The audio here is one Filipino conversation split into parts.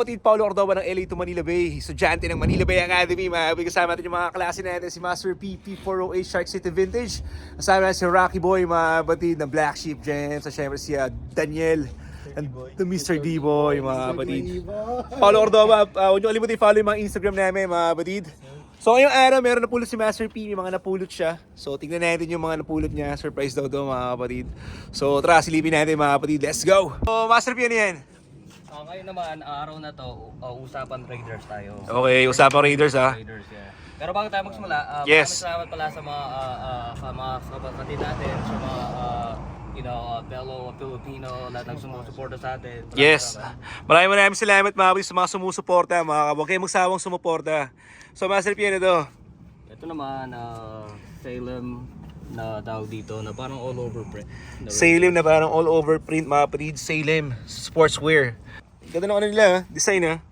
kapatid, Paulo Cordova ng LA to Manila Bay. Estudyante ng Manila Bay Academy. Kasama natin yung mga klase natin, si Master P, P408 Shark City Vintage. Kasama natin si Rocky Boy, mga kapatid ng Black Sheep Gems. At syempre si Daniel, the Mr. D-Boy, mga kapatid. Paulo Cordova, huwag nyo kalimutin i-follow yung mga Instagram namin, mga kapatid. So ngayong araw, meron napulot si Master P, may mga napulot siya. So tingnan natin yung mga napulot niya. Surprise daw to, mga kapatid. So tara, silipin natin, mga kapatid. Let's go! So Master P, ano yan? Ngayon naman, araw na to, usapan Raiders tayo. Okay, usapan Raiders ha. Raiders, yeah. Pero bago tayo magsimula, Yes. maraming salamat pala sa mga kapatid natin, sa mga fellow Filipino, lahat ng sumusuporta sa atin. Yes. Maraming salamat, mga kapatid, sa mga sumusuporta. Huwag kayong magsawang sumuporta. So Master P, ano to? Ito naman, Salem na tawag dito, na parang all over print. Salem na parang all over print, mga kapatid. Salem Sportswear. Ganda ng ano nila, design ha.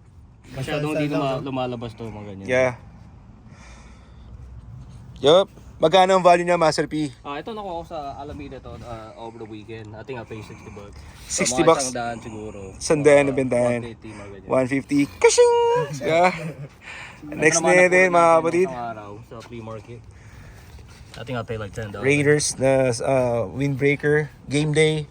Masyadong hindi lumalabas to, mga ganyan. Yeah. Yup. Magkano ang value niya, Master P? Ito nakuha ko sa Alameda to over the weekend. I think I paid $60. $60 bucks. Sandaan siguro. Sandaan na bentahan. 150, mga ganyan. 150. Kashing! Yeah. Next na din, mga kapatid. Isang araw sa flea market. I think I paid like $10. Raiders na windbreaker, game day.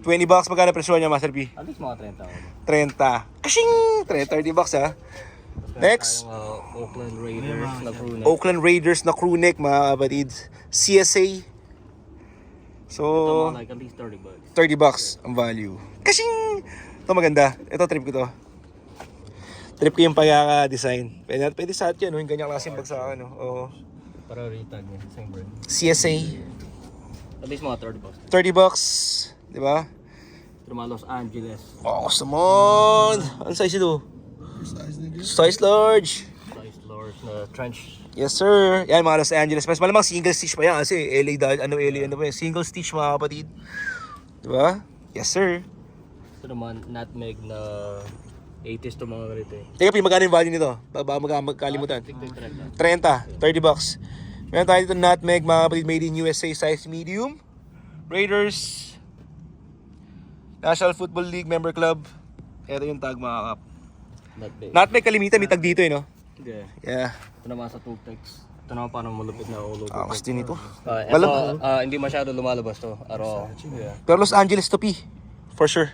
$20, magkano presyo niya, Master P? At least mga 30 ako. 30. Kashing! $30 ha. Next. Oakland Raiders na crew neck. Oakland Raiders na crew neck, mga kapatid. CSA. So, Ito mga like at least $30. $30 ang value. Kashing! Ito maganda. Ito trip ko to. Trip ko yung pagkaka-design. Pwede sa atin, yung ganyang klaseng bagsakan. Oo. Para retag niya, same brand. CSA. At least mga $30. $30. Di ba? Ito mga Los Angeles. Oh, come on! Ano size ito? Size large. Size large na trench. Yes, sir. Yan, mga Los Angeles. Mas malamang single stitch pa yan. Kasi LA, LA pa yan. Single stitch, mga kapatid. Di ba? Yes, sir. Ito naman, nutmeg na 80s to mga ganito eh. Teka, magkano yung value nito? Baka magkalimutan. 30. $30. Meron tayo dito nutmeg, mga kapatid, made in USA, size medium. Raiders. National Football League Member Club. Ito yung tag, mga kap. Nutmeg kalimitan, may tag dito no? Okay. Yeah. Ito naman sa Tutex. Ito naman parang malupit na ulo. Akas din ito. Ito, hindi masyado lumalabas to. Araw. Yeah. Pero Los Angeles to P. For sure.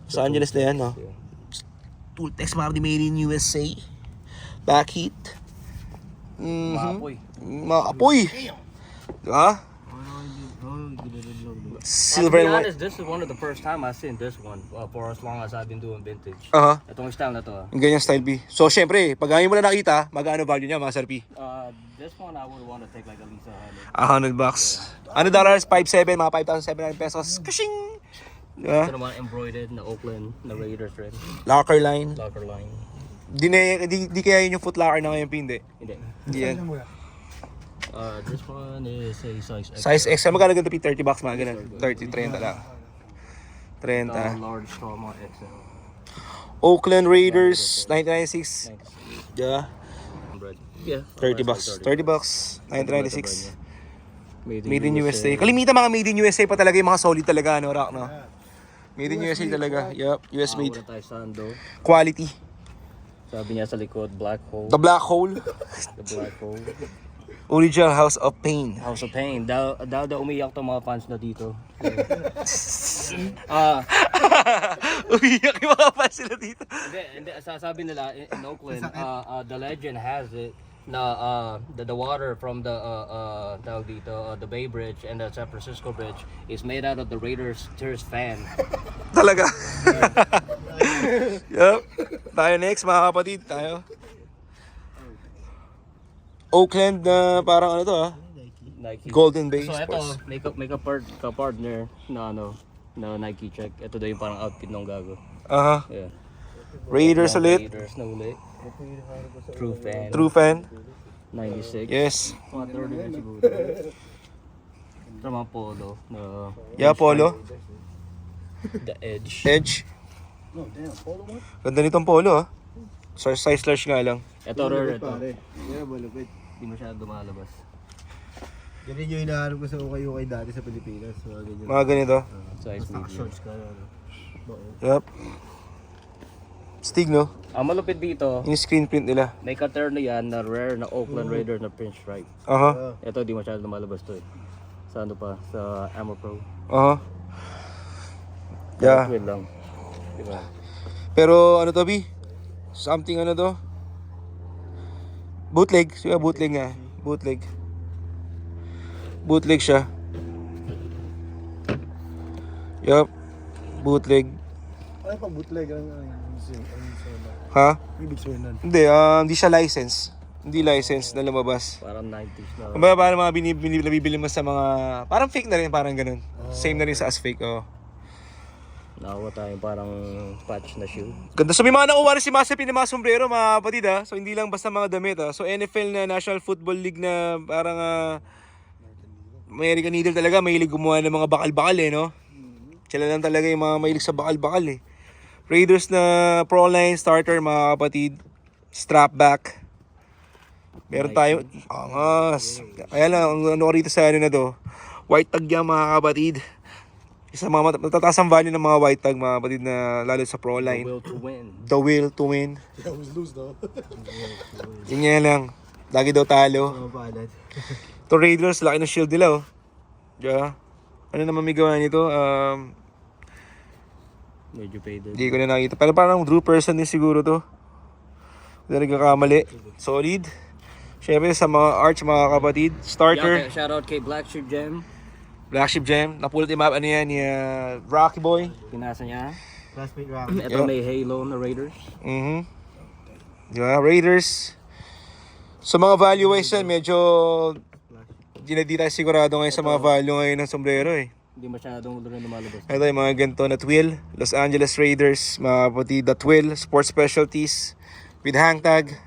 Los Angeles na yan, no? Tultex, mga kapatid, made in USA. Backheat. Maapoy. Maapoy. Diba? Silver To be and white. honest, this is one of the first time I've seen this one for as long as I've been doing vintage. Itong style na to. Yung ganyang style B. So, syempre, pag ngayon mo na nakita, magkano value niya, Master P? This one I would want to take like at least $100. $100. Ano dollars? 5,700, mga 5,700 pesos. Kashing! Diba? Ito naman embroidered na Oakland na Raiders red. Locker line. Locker line. Di kaya yun yung foot locker na ngayon, hindi. Hindi. Hindi yan. This one is a size X. Size X. Magkano ganito, P? $30, mga ganun. 30 lang. 30. Large trauma XL. Oakland Raiders, 1996. Yeah. Yeah. $30. $30. 1996. Made in USA. USA. Kalimitan mga made in USA pa talaga, yung mga solid talaga, no, Rock, no? Made in USA talaga. Yup, US made. Tayo Sando. Quality. Sabi niya sa likod, black hole. The Black Hole. The black hole. Original House of Pain. House of Pain. Daw umiyak to mga fans na dito. Umiyak yung mga fans sila dito. Hindi, sasabi nila in Oakland, the legend has it na the water from the tawag dito, the Bay Bridge and the San Francisco Bridge is made out of the Raiders tears fan. Talaga. Yup. Tayo next, mga kapatid. Tayo. Oakland na parang ano to Nike. Golden Bay So Sports. ito, may ka-partner na na Nike check. Ito daw yung parang outfit ng gago. Aha. Yeah. Raiders ulit. Raiders na ulit. True fan. True fan. 96. Yes. Mga 30 na siguro. Ito mga polo na Yeah, polo. The Edge. Edge. Ganda nitong polo, Size large nga lang. Ito rare ito. Yeah, malupit. Hindi masyado lumalabas. Ganyan yung hinahanap ko sa ukay-ukay dati sa Pilipinas. Mga ganito. Size medium. Shorts ka, ano. Yup. Stig, no? Ang malupit dito, Yung screen print nila. may ka-turn na yan na rare na Oakland Raiders na print stripe. Aha. Ito, di masyado lumalabas to eh. Sa ano pa? Sa Ammo Pro. Aha. Yeah. Wait lang. Diba? Pero ano to, B? Something ano to? Bootleg. Siya, bootleg nga. Bootleg. Bootleg siya. Yup. Bootleg. Ano pang bootleg? Ha? Ibig sabihin nun. Hindi siya license. Hindi license na lumabas. Parang 90s na. Kumbaga parang mga nabibili mo sa mga... Parang fake na rin, parang ganun. Same na rin sa as fake, oh. Nakakuha tayong parang patch na shoe. Ganda. So may mga nakuha rin si Masapi ng mga sombrero, mga kapatid, ha. So hindi lang basta mga damit, ha. So NFL na National Football League na parang... American Needle talaga, mahilig gumawa ng mga bakal-bakal, eh, no? Sila lang talaga yung mga mahilig sa bakal-bakal, eh. Raiders na Pro Line starter, mga kapatid. Strap back. Meron tayo. Angas. Kaya lang, ang ano ko rito sa ano na to. White tag yan, mga kapatid. Isa mga matataas ang value ng mga white tag, mga kapatid, na lalo sa Pro The Line. will to win. The will to win. I was lose though. Yun nga lang. Lagi daw talo. Mga palad. To Raiders, laki ng shield nila, oh. Yeah. Ano naman may gawa nito? Medyo faded. Hindi ko na nakita. Pero parang Drew Person din siguro to. Hindi na nagkakamali. Solid. Siyempre sa mga arch, mga kapatid. Starter. Shout out kay Black Sheep Gem. Black Sheep Gem. Napulot yung map. Ano yan? Ni Rocky Boy. Pinasa niya. Classmate round. Ito may Halo na Raiders. Diba? Raiders. So mga value wise yan, medyo... Di tayo sigurado ngayon sa mga value ngayon ng sombrero, eh. Hindi masyadong rin lumalabas. Ito yung mga ganito na twill. Los Angeles Raiders, mga kapatid, the twill, sports specialties, with hang tag.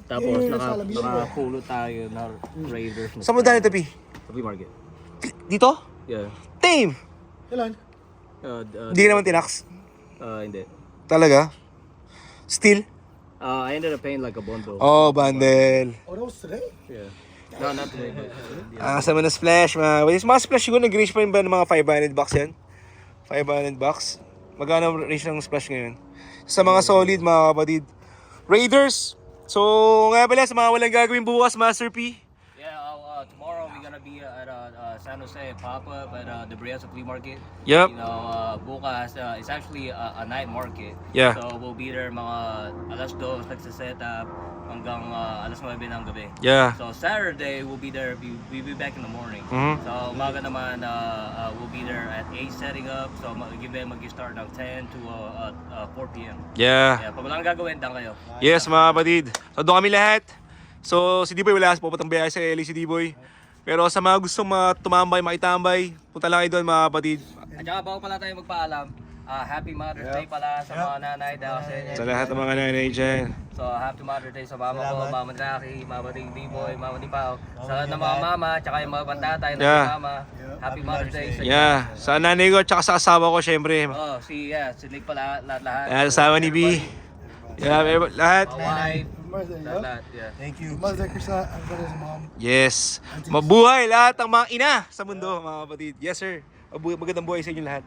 Tapos nakapulo tayo na Raiders. Saan mo dali ito, Pi? Sa flea market. Dito? Yeah. Tame! Kailan? Hindi naman tinax. Hindi. Talaga? Still? I ended up paying like a bundle. Oh, bundle. Oh, that was today? Yeah. No, not today. Sama na splash, mga splash siguro nag-reach pa rin ba ng mga 500 bucks yan? 500 bucks? Magkano range ng splash ngayon? Sa mga solid, mga kapatid. Raiders! So, nga pala, sa mga walang gagawin bukas, Master P. Yeah, tomorrow we're gonna be at San Jose pop-up at the Brianza Flea Market. Yep. You know, bukas, it's actually a night market. Yeah. So we'll be there mga alas 2 nagsiset up hanggang alas 9 ng gabi. Yeah. So Saturday we'll be there. We'll be back in the morning. Mhm. So umaga naman we'll be there at 8 setting up. So mag-start ng 10 to 4 p.m. Yeah. Yeah, pag walang gagawin, dan kayo. Yes, mga kapatid. So, doon kami lahat. So, si D-Boy wala. Pupuntang biyahe sa LA si D-Boy. Pero sa mga gustong tumambay, makitambay, punta lang kayo doon, mga kapatid. At saka bago pala tayo magpaalam, Happy Mother's Day pala sa mga nanay dahil sa inyo. Sa lahat ng mga nanay dyan. So, Happy Mother's Day sa mama ko, Mama Draki, Mama Ding D-Boy, Mama Dipao. Sa lahat ng mga mama, tsaka yung mga bantatay ng Yeah. mama. Happy Mother's Day sa inyo. Yeah. Sa nanay ko, tsaka sa asawa ko, syempre. Oh, si Nick pala, lahat. Yan, asawa ni B. Yeah, lahat. My wife, Mother's Day, lahat, yeah. Thank you. Mother's Day sa mom. Yes. Mabuhay lahat ng mga ina sa mundo, mga kapatid. Yes, sir. Magandang buhay sa inyo lahat.